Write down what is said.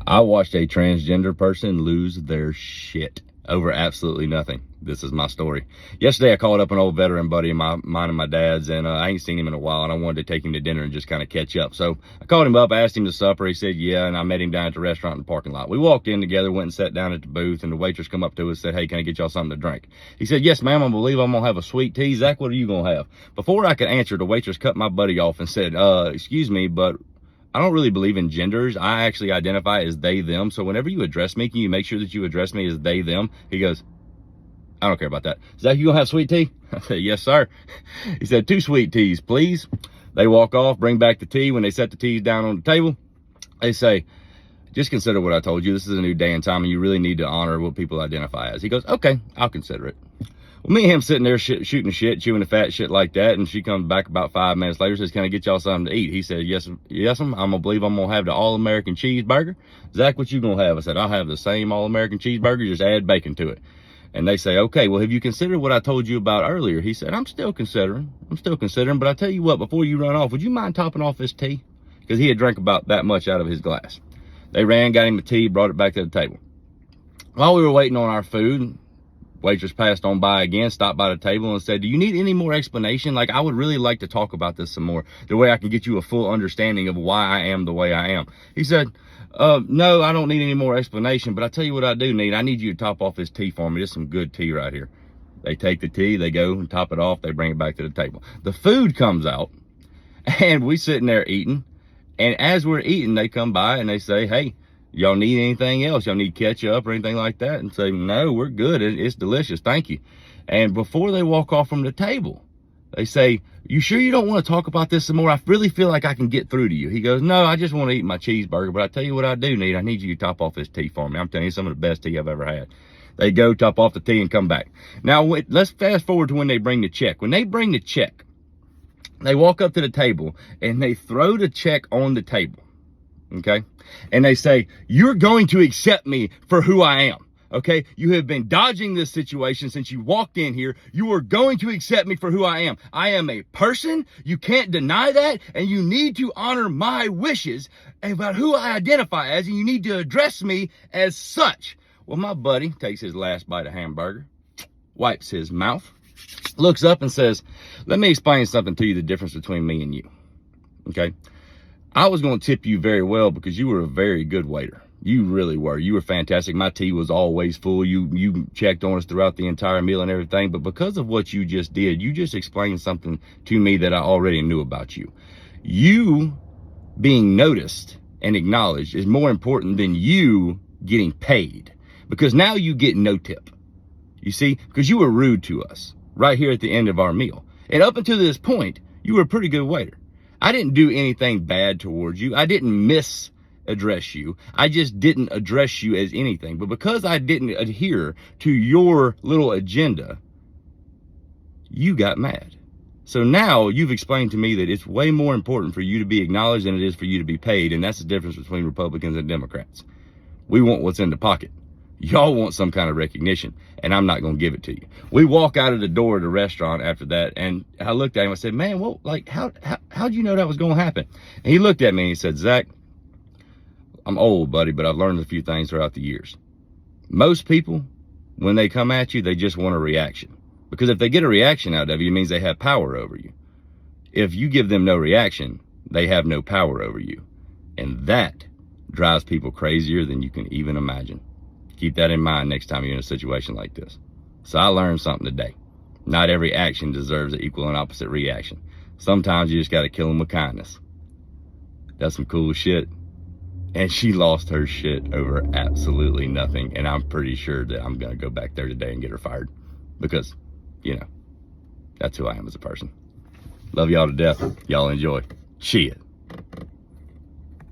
I watched a transgender person lose their shit over absolutely nothing. This is my story. Yesterday, I called up an old veteran buddy of mine and my dad's, and I ain't seen him in a while, and I wanted to take him to dinner and just kind of catch up. So I called him up, asked him to supper. He said, yeah, and I met him down at the restaurant in the parking lot. We walked in together, went and sat down at the booth, and the waitress come up to us and said, hey, can I get y'all something to drink? He said, yes, ma'am, I believe I'm going to have a sweet tea. Zach, what are you going to have? Before I could answer, the waitress cut my buddy off and said, excuse me, but I don't really believe in genders. I actually identify as they, them. So whenever you address me, can you make sure that you address me as they, them? He goes, I don't care about that. Zach, you gonna have sweet tea? I said, yes, sir. He said, 2 sweet teas, please. They walk off, bring back the tea. When they set the teas down on the table, they say, just consider what I told you. This is a new day and time, and you really need to honor what people identify as. He goes, okay, I'll consider it. Well, me and him sitting there shooting shit, chewing the fat, shit like that, and she comes back about 5 minutes later, says, can I get y'all something to eat? He said, yes, I'm gonna believe I'm gonna have the all-American cheeseburger. Zach, what you gonna have? I said, I'll have the same all-American cheeseburger, just add bacon to it. And they say, okay, well, have you considered what I told you about earlier? He said, I'm still considering, but I tell you what, before you run off, would you mind topping off this tea? Because he had drank about that much out of his glass. They ran, got him the tea, brought it back to the table. While we were waiting on our food, waitress passed on by again, stopped by the table and said, do you need any more explanation? Like, I would really like to talk about this some more, the way I can get you a full understanding of why I am the way I am. He said, no, I don't need any more explanation, but I tell you what I do need. I need you to top off this tea for me. This is some good tea right here. They take the tea, they go and top it off, they bring it back to the table. The food comes out, and we sitting there eating, and as we're eating, they come by and they say, hey, y'all need anything else? Y'all need ketchup or anything like that? And say, no, we're good. It's delicious. Thank you. And before they walk off from the table, they say, you sure you don't want to talk about this some more? I really feel like I can get through to you. He goes, no, I just want to eat my cheeseburger, but I tell you what I do need. I need you to top off this tea for me. I'm telling you, some of the best tea I've ever had. They go top off the tea and come back. Now, let's fast forward to when they bring the check. When they bring the check, they walk up to the table and they throw the check on the table. Okay? And they say, you're going to accept me for who I am. Okay? You have been dodging this situation since you walked in here. You are going to accept me for who I am. I am a person. You can't deny that. And you need to honor my wishes about who I identify as. And you need to address me as such. Well, my buddy takes his last bite of hamburger, wipes his mouth, looks up and says, let me explain something to you, the difference between me and you. Okay? I was going to tip you very well because you were a very good waiter. You really were. You were fantastic. My tea was always full. You checked on us throughout the entire meal and everything. But because of what you just did, you just explained something to me that I already knew about you. You being noticed and acknowledged is more important than you getting paid. Because now you get no tip. You see? Because you were rude to us right here at the end of our meal. And up until this point, you were a pretty good waiter. I didn't do anything bad towards you. I didn't misaddress you. I just didn't address you as anything. But because I didn't adhere to your little agenda, you got mad. So now you've explained to me that it's way more important for you to be acknowledged than it is for you to be paid. And that's the difference between Republicans and Democrats. We want what's in the pocket. Y'all want some kind of recognition, and I'm not going to give it to you. We walk out of the door of the restaurant after that, and I looked at him and I said, man, well, like, how'd you know that was going to happen? And he looked at me and he said, Zach, I'm old, buddy, but I've learned a few things throughout the years. Most people, when they come at you, they just want a reaction. Because if they get a reaction out of you, it means they have power over you. If you give them no reaction, they have no power over you. And that drives people crazier than you can even imagine. Keep that in mind next time you're in a situation like this. So I learned something today. Not every action deserves an equal and opposite reaction. Sometimes you just got to kill them with kindness. That's some cool shit. And she lost her shit over absolutely nothing. And I'm pretty sure that I'm going to go back there today and get her fired. Because, you know, that's who I am as a person. Love y'all to death. Y'all enjoy. Shit.